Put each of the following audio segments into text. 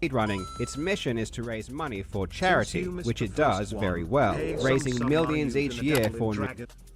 speedrunning, its mission is to raise money for charity, which it does very well, raising millions each year for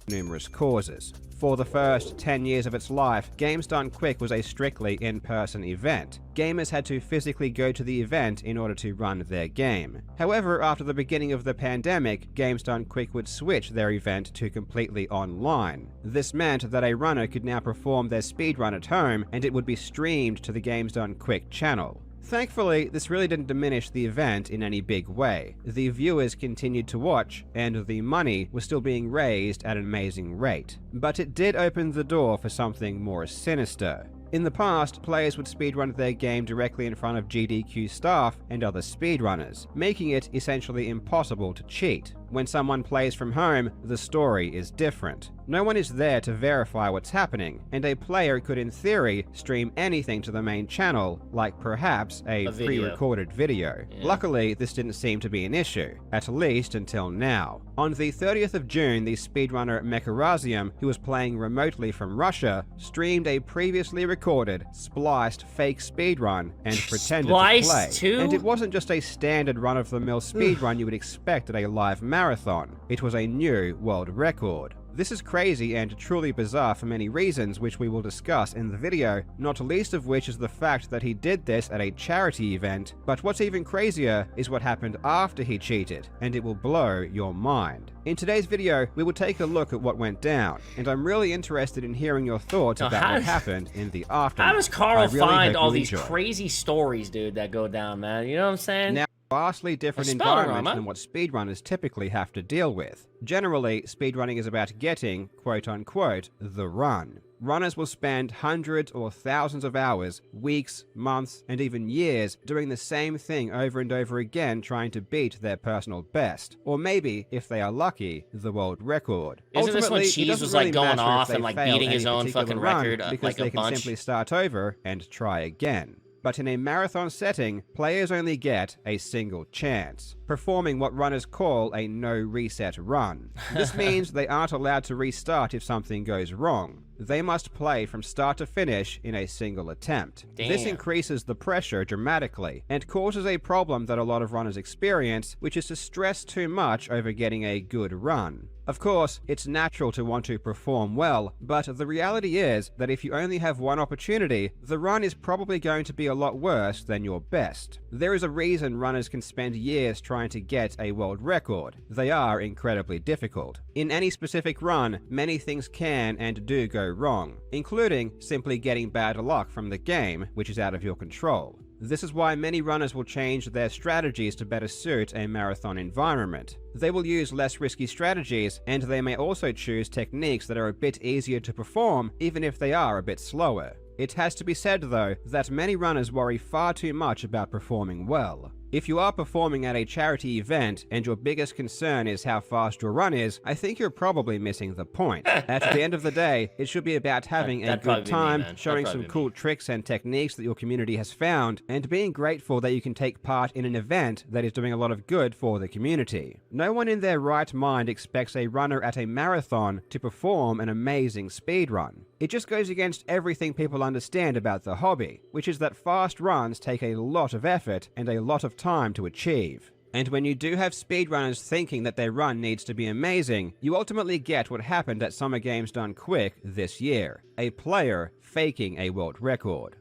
numerous causes. For the first 10 years of its life, Games Done Quick was a strictly in-person event. Gamers had to physically go to the event in order to run their game. However, after the beginning of the pandemic, Games Done Quick would switch their event to completely online. This meant that a runner could now perform their speedrun at home, and it would be streamed to the Games Done Quick channel. Thankfully, this really didn't diminish the event in any big way. The viewers continued to watch, and the money was still being raised at an amazing rate. But it did open the door for something more sinister. In the past, players would speedrun their game directly in front of GDQ staff and other speedrunners, making it essentially impossible to cheat. When someone plays from home, the story is different. No one is there to verify what's happening, and a player could in theory stream anything to the main channel, like perhaps a pre-recorded video. Yeah. Luckily, this didn't seem to be an issue, at least until now. On the 30th of June, the speedrunner Mecharazium, who was playing remotely from Russia, streamed a previously recorded, spliced fake speedrun and pretended to play. Too? And it wasn't just a standard run-of-the-mill speedrun you would expect at a live marathon. It was a new world record. This is crazy and truly bizarre for many reasons, which we will discuss in the video, not least of which is the fact that he did this at a charity event. But what's even crazier is what happened after he cheated, and it will blow your mind. In today's video, we will take a look at what went down, and I'm really interested in hearing your thoughts about what happened in the aftermath. How does Karl find all these crazy stories, dude, that go down, man? You know what I'm saying? Now, vastly different environment than what speedrunners typically have to deal with. Generally, speedrunning is about getting, quote-unquote, the run. Runners will spend hundreds or thousands of hours, weeks, months, and even years doing the same thing over and over again trying to beat their personal best. Or maybe, if they are lucky, the world record. Isn't this when Cheese was like going off and like beating his own fucking record because like they a can bunch? simply start over and try again. But in a marathon setting, players only get a single chance, performing what runners call a no-reset run. This means they aren't allowed to restart if something goes wrong. They must play from start to finish in a single attempt. Damn. This increases the pressure dramatically and causes a problem that a lot of runners experience, which is to stress too much over getting a good run. Of course, it's natural to want to perform well, but the reality is that if you only have one opportunity, the run is probably going to be a lot worse than your best. There is a reason runners can spend years trying to get a world record. They are incredibly difficult. In any specific run, many things can and do go wrong, including simply getting bad luck from the game, which is out of your control. This is why many runners will change their strategies to better suit a marathon environment. They will use less risky strategies, and they may also choose techniques that are a bit easier to perform, even if they are a bit slower. It has to be said, though, that many runners worry far too much about performing well. If you are performing at a charity event and your biggest concern is how fast your run is, I think you're probably missing the point. At the end of the day, it should be about having a good time, showing some cool tricks and techniques that your community has found, and being grateful that you can take part in an event that is doing a lot of good for the community. No one in their right mind expects a runner at a marathon to perform an amazing speedrun. It just goes against everything people understand about the hobby, which is that fast runs take a lot of effort and a lot of time to achieve. And when you do have speedrunners thinking that their run needs to be amazing, you ultimately get what happened at Summer Games Done Quick this year, a player faking a world record.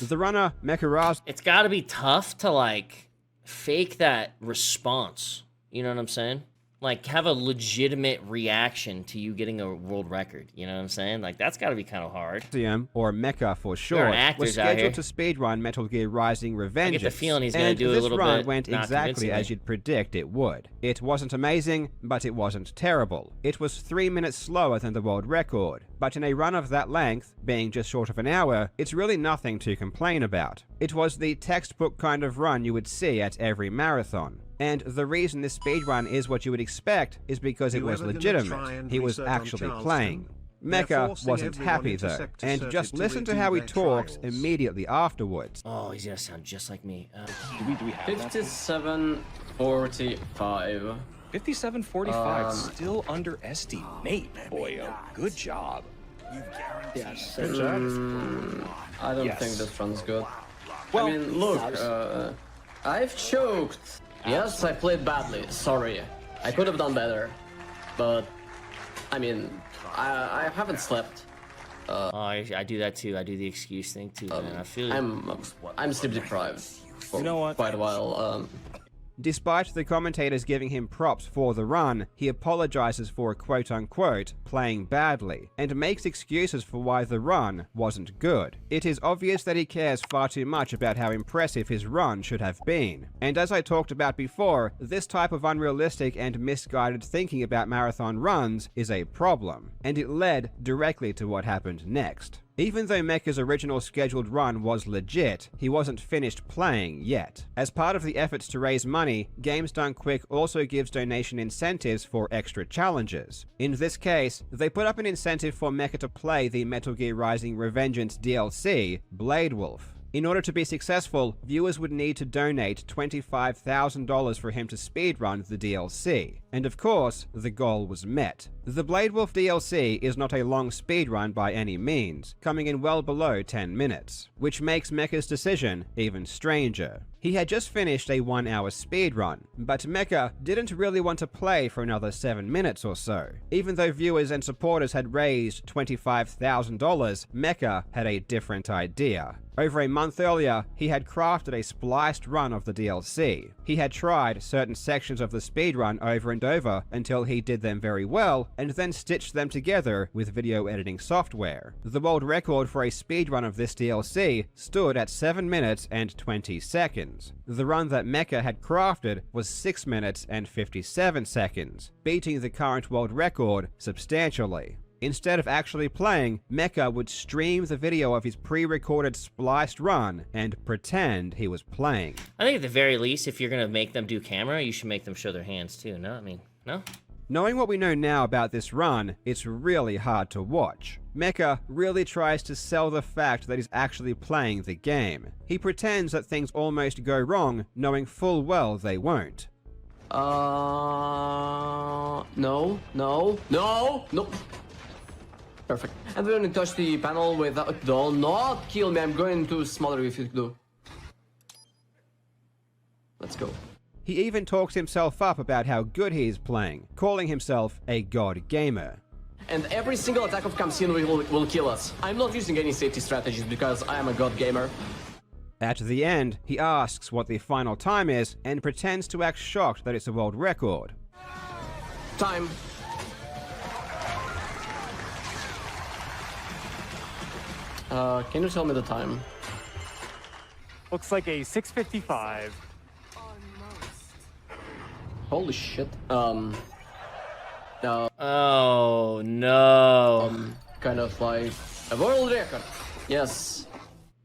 The runner, Mecharazium... It's gotta be tough to, like, fake that response. You know what I'm saying? Like, have a legitimate reaction to you getting a world record. You know what I'm saying? Like, that's got to be kind of hard. Or Mecha for short, was scheduled to speedrun Metal Gear Rising Revengeance. I get the feeling he's going to do a little bit. And this run went exactly as you'd predict it would. It wasn't amazing, but it wasn't terrible. It was 3 minutes slower than the world record. But in a run of that length, being just short of an hour, it's really nothing to complain about. It was the textbook kind of run you would see at every marathon. And the reason this speedrun is what you would expect is because it was legitimate. He was actually playing. Mecha wasn't happy though, and just listen to how he talks immediately afterwards. Oh, he's gonna sound just like me. Do we have 57:45. 57:45, still underestimate, boyo. Good job. Yes. I don't think this run's good. Well, I mean, look, I've choked. Yes, I played badly. Sorry. I could have done better. But, I mean, I haven't slept. Oh, I do that too. I do the excuse thing too, man. I feel I'm sleep deprived for You know what? quite a while. Despite the commentators giving him props for the run, he apologizes for quote-unquote playing badly, and makes excuses for why the run wasn't good. It is obvious that he cares far too much about how impressive his run should have been. And as I talked about before, this type of unrealistic and misguided thinking about marathon runs is a problem, and it led directly to what happened next. Even though Mecha's original scheduled run was legit, he wasn't finished playing yet. As part of the efforts to raise money, Games Done Quick also gives donation incentives for extra challenges. In this case, they put up an incentive for Mecha to play the Metal Gear Rising Revengeance DLC, Blade Wolf. In order to be successful, viewers would need to donate $25,000 for him to speedrun the DLC. And of course, the goal was met. The Blade Wolf DLC is not a long speedrun by any means, coming in well below 10 minutes, which makes Mecha's decision even stranger. He had just finished a 1-hour speedrun, but Mecha didn't really want to play for another 7 minutes or so. Even though viewers and supporters had raised $25,000, Mecha had a different idea. Over a month earlier, he had crafted a spliced run of the DLC. He had tried certain sections of the speedrun over and over until he did them very well, and then stitched them together with video editing software. The world record for a speedrun of this DLC stood at 7 minutes and 20 seconds. The run that Mecha had crafted was 6 minutes and 57 seconds, beating the current world record substantially. Instead of actually playing, Mecha would stream the video of his pre-recorded spliced run and pretend he was playing. I think at the very least, if you're gonna make them do camera, you should make them show their hands too. No, I mean, no. Knowing what we know now about this run, it's really hard to watch. Mecha really tries to sell the fact that he's actually playing the game. He pretends that things almost go wrong, knowing full well they won't. No. Perfect. And we're going to touch the panel without... Do not kill me, I'm going to smother you if you do. Let's go. He even talks himself up about how good he is playing, calling himself a god gamer. And every single attack of Kamsin will kill us. I'm not using any safety strategies because I am a god gamer. At the end, he asks what the final time is and pretends to act shocked that it's a world record. Time. Can you tell me the time? Looks like a 6:55. Holy shit. Oh no. Kind of like a world record. Yes.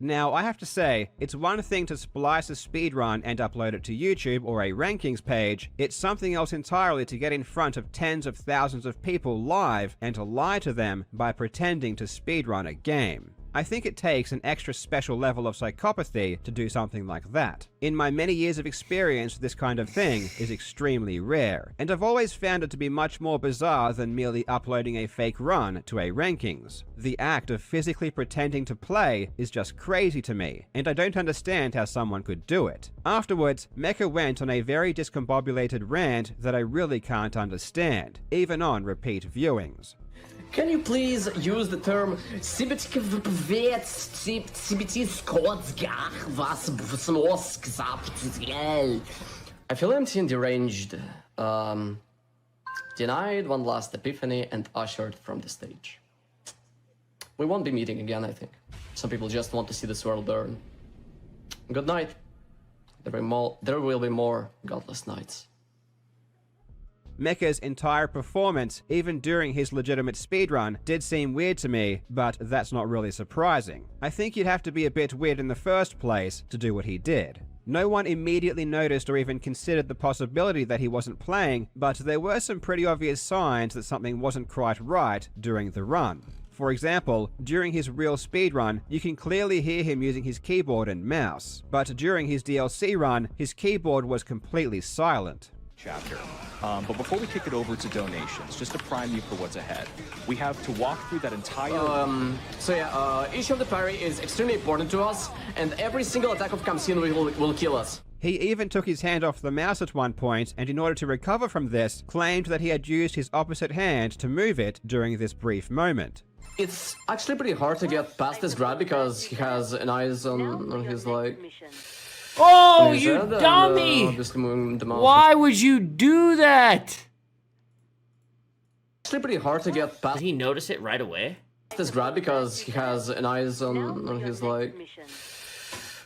Now, I have to say, it's one thing to splice a speedrun and upload it to YouTube or a rankings page. It's something else entirely to get in front of tens of thousands of people live and to lie to them by pretending to speedrun a game. I think it takes an extra special level of psychopathy to do something like that. In my many years of experience, this kind of thing is extremely rare, and I've always found it to be much more bizarre than merely uploading a fake run to a rankings. The act of physically pretending to play is just crazy to me, and I don't understand how someone could do it. Afterwards, Mecha went on a very discombobulated rant that I really can't understand, even on repeat viewings. Can you please use the term I feel empty and deranged. Denied one last epiphany and ushered from the stage. We won't be meeting again, I think. Some people just want to see this world burn. Good night. There will be more godless nights. Mecha's entire performance, even during his legitimate speedrun, did seem weird to me, but that's not really surprising. I think you'd have to be a bit weird in the first place to do what he did. No one immediately noticed or even considered the possibility that he wasn't playing, but there were some pretty obvious signs that something wasn't quite right during the run. For example, during his real speedrun, you can clearly hear him using his keyboard and mouse, but during his DLC run, his keyboard was completely silent. chapter. But before we kick it over to donations, just to prime you for what's ahead, we have to walk through that entire... each of the parry is extremely important to us, and every single attack of Kamsin will kill us. He even took his hand off the mouse at one point, and in order to recover from this, claimed that he had used his opposite hand to move it during this brief moment. It's actually pretty hard to get past this grab because he has an eyes on his like... Oh, you dummy! Obviously moving the mouse. Why would you do that? Actually pretty hard to get past Did he notice it right away? this grab because he has an eyes on his like...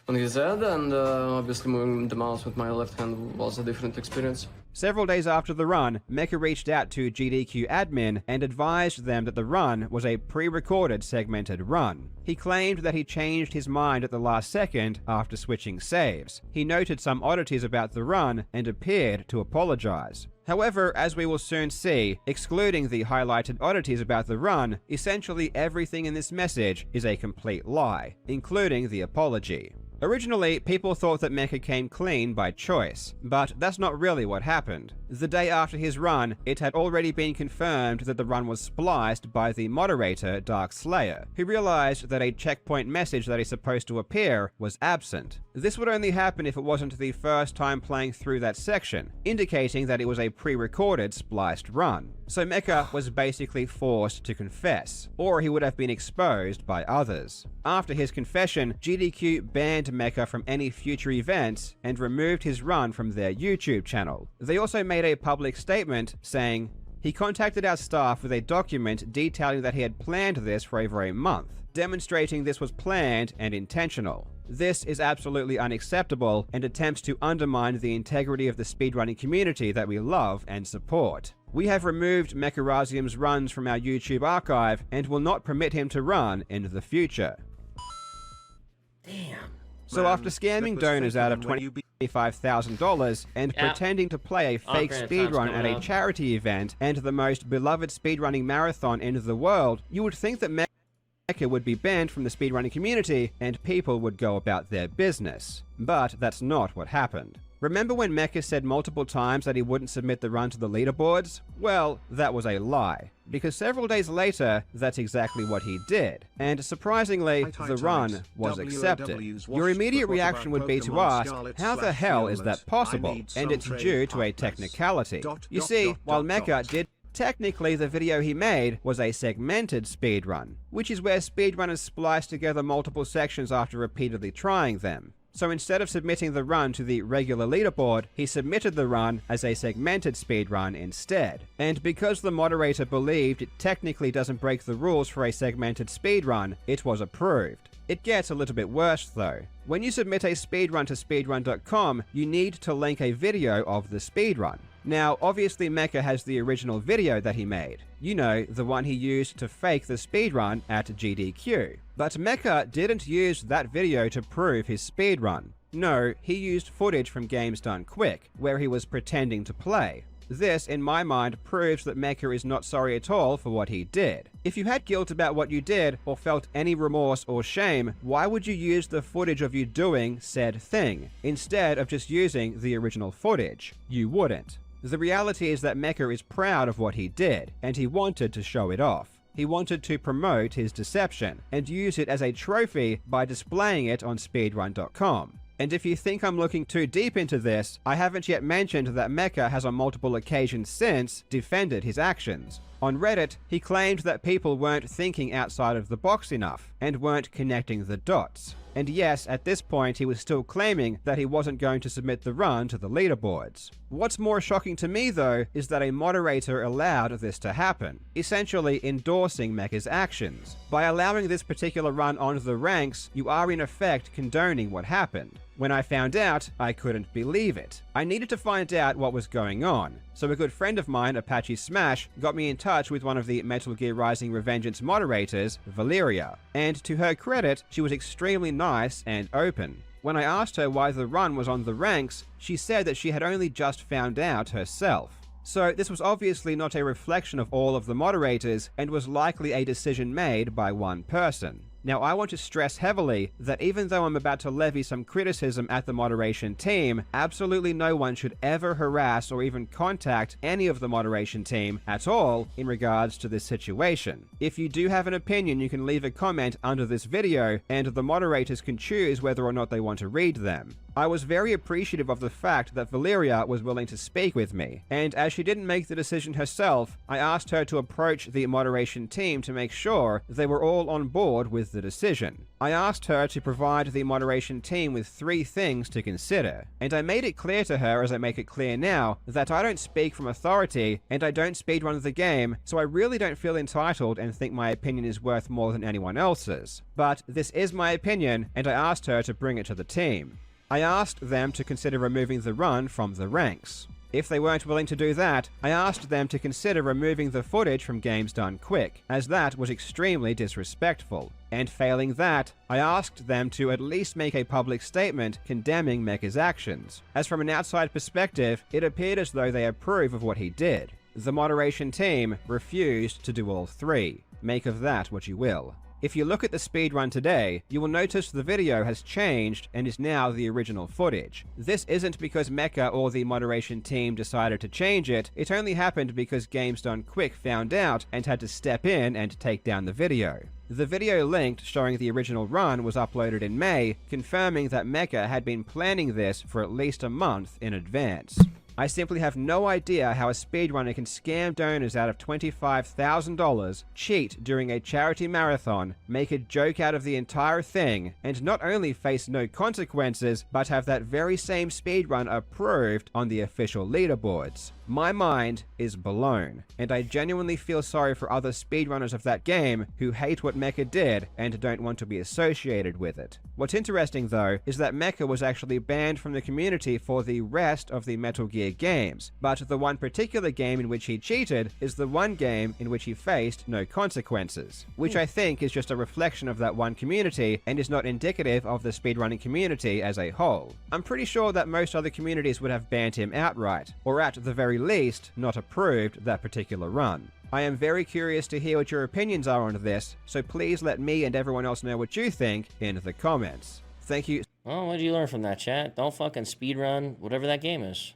on his head, and obviously moving the mouse with my left hand was a different experience. Several days after the run, Mecha reached out to GDQ admin and advised them that the run was a pre-recorded segmented run. He claimed that he changed his mind at the last second after switching saves. He noted some oddities about the run and appeared to apologize. However, as we will soon see, excluding the highlighted oddities about the run, essentially everything in this message is a complete lie, including the apology. Originally, people thought that Mecha came clean by choice, but that's not really what happened. The day after his run, it had already been confirmed that the run was spliced by the moderator, Dark Slayer, who realized that a checkpoint message that is supposed to appear was absent. This would only happen if it wasn't the first time playing through that section, indicating that it was a pre-recorded spliced run. So Mecha was basically forced to confess, or he would have been exposed by others. After his confession, GDQ banned Mecha from any future events and removed his run from their YouTube channel. They also made a public statement saying, "He contacted our staff with a document detailing that he had planned this for over a month, demonstrating this was planned and intentional. This is absolutely unacceptable and attempts to undermine the integrity of the speedrunning community that we love and support. We have removed Mecharazium's runs from our YouTube archive and will not permit him to run in the future." Damn. So after scamming donors out of $25,000 and pretending to play a fake speedrun at a charity event and the most beloved speedrunning marathon in the world, you would think that Mecha would be banned from the speedrunning community and people would go about their business. But that's not what happened. Remember when Mecha said multiple times that he wouldn't submit the run to the leaderboards? Well, that was a lie, because several days later, that's exactly what he did. And surprisingly, the run was accepted. Your immediate reaction would be to ask, how the hell is that possible? And it's due to a technicality. You see, while Mecha did technically, the video he made was a segmented speedrun, which is where speedrunners splice together multiple sections after repeatedly trying them. So instead of submitting the run to the regular leaderboard, he submitted the run as a segmented speedrun instead. And because the moderator believed it technically doesn't break the rules for a segmented speedrun, it was approved. It gets a little bit worse though. When you submit a speedrun to speedrun.com, you need to link a video of the speedrun. Now, obviously Mecha has the original video that he made. You know, the one he used to fake the speedrun at GDQ. But Mecha didn't use that video to prove his speedrun. No, he used footage from Games Done Quick, where he was pretending to play. This, in my mind, proves that Mecha is not sorry at all for what he did. If you had guilt about what you did, or felt any remorse or shame, why would you use the footage of you doing said thing, instead of just using the original footage? You wouldn't. The reality is that Mecha is proud of what he did, and he wanted to show it off. He wanted to promote his deception, and use it as a trophy by displaying it on speedrun.com. And if you think I'm looking too deep into this, I haven't yet mentioned that Mecha has on multiple occasions since defended his actions. On Reddit, he claimed that people weren't thinking outside of the box enough, and weren't connecting the dots. And yes, at this point he was still claiming that he wasn't going to submit the run to the leaderboards. What's more shocking to me though, is that a moderator allowed this to happen, essentially endorsing Mecha's actions. By allowing this particular run onto the ranks, you are in effect condoning what happened. When I found out, I couldn't believe it. I needed to find out what was going on, so a good friend of mine, Apache Smash, got me in touch with one of the Metal Gear Rising Revengeance moderators, Valeria, and to her credit, she was extremely nice and open. When I asked her why the run was on the ranks, she said that she had only just found out herself. So this was obviously not a reflection of all of the moderators, and was likely a decision made by one person. Now, I want to stress heavily that even though I'm about to levy some criticism at the moderation team, absolutely no one should ever harass or even contact any of the moderation team at all in regards to this situation. If you do have an opinion, you can leave a comment under this video, and the moderators can choose whether or not they want to read them. I was very appreciative of the fact that Valeria was willing to speak with me, and as she didn't make the decision herself, I asked her to approach the moderation team to make sure they were all on board with the decision. I asked her to provide the moderation team with 3 things to consider, and I made it clear to her, as I make it clear now, that I don't speak from authority and I don't speedrun the game, so I really don't feel entitled and think my opinion is worth more than anyone else's. But this is my opinion, and I asked her to bring it to the team. I asked them to consider removing the run from the ranks. If they weren't willing to do that, I asked them to consider removing the footage from games done quick, as that was extremely disrespectful. And failing that, I asked them to at least make a public statement condemning Mecha's actions, as from an outside perspective, it appeared as though they approve of what he did. The moderation team refused to do all 3. Make of that what you will. If you look at the speedrun today, you will notice the video has changed and is now the original footage. This isn't because Mecha or the moderation team decided to change it, it only happened because Games Done Quick found out and had to step in and take down the video. The video linked showing the original run was uploaded in May, confirming that Mecha had been planning this for at least a month in advance. I simply have no idea how a speedrunner can scam donors out of $25,000, cheat during a charity marathon, make a joke out of the entire thing, and not only face no consequences, but have that very same speedrun approved on the official leaderboards. My mind is blown, and I genuinely feel sorry for other speedrunners of that game who hate what Mecha did and don't want to be associated with it. What's interesting though is that Mecha was actually banned from the community for the rest of the Metal Gear games, but the one particular game in which he cheated is the one game in which he faced no consequences, which I think is just a reflection of that one community and is not indicative of the speedrunning community as a whole. I'm pretty sure that most other communities would have banned him outright, or at the very least, not approved that particular run. I am very curious to hear what your opinions are on this, so please let me and everyone else know what you think in the comments. Thank you. Well, what did you learn from that, chat? Don't fucking speedrun whatever that game is.